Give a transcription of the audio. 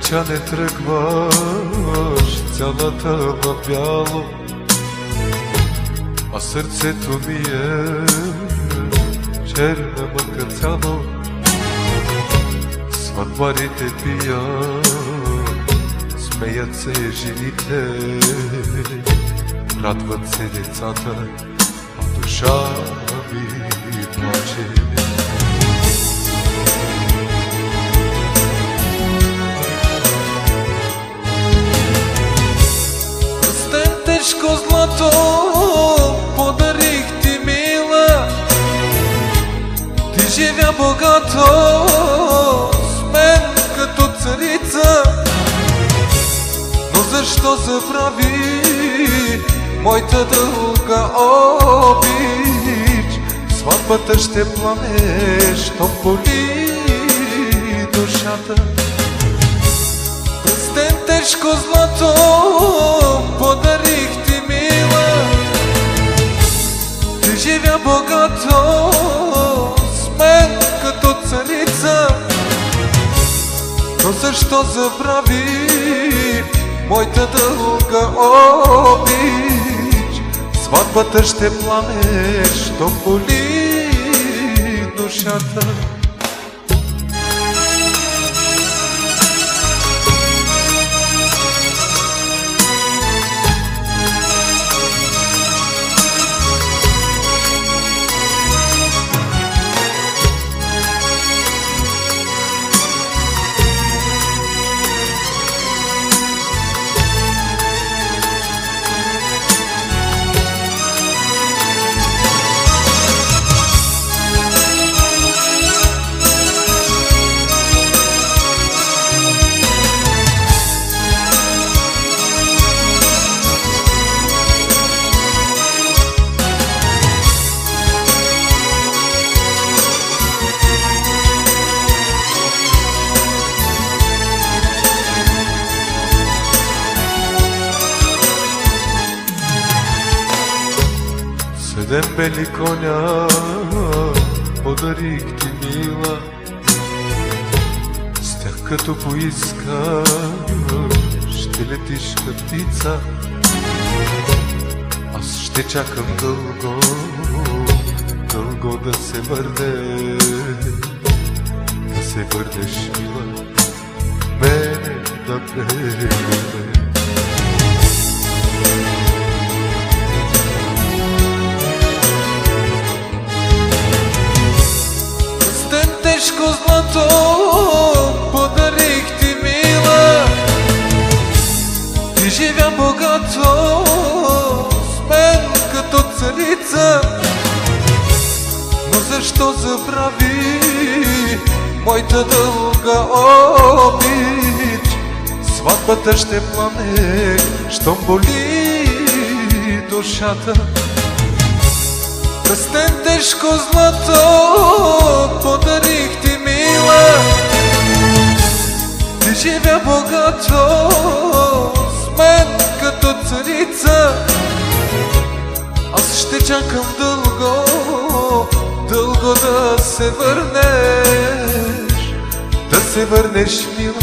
Веча не тръгваш, цялата в бяло, а сърцето ми е черна мъка цяло. Сватбарите пият, смеят се жените, радват се децата, а душа ми плаче. Пръстен тежко злато подарих ти, мила, ти живя богато с мен като царица. Но защо забрави моята дълга обич? Сватбата ще плане, що боли душата. Пръстен тежко злато подарих ти, мила, ти живя богато с мен като царица. Но защо забрави моята дълга обич? Сватбата ще плане, що боли душата. Седем бели коня подарих ти, мила, с тях като поискаш ще летиш като птица. Аз ще чакам дълго, дълго да се върнеш, мила, мене да приемеш. Тежко злато подарих ти, мила, ти живя богато с мен като царица. Но защо забрави моята дълга обич? Сватбата ще плане, щом боли душата. Пръстен тежко злато подарих ти, мила, ти живя богато с мен като царица. Аз ще чакам дълго, дълго да се върнеш, мила,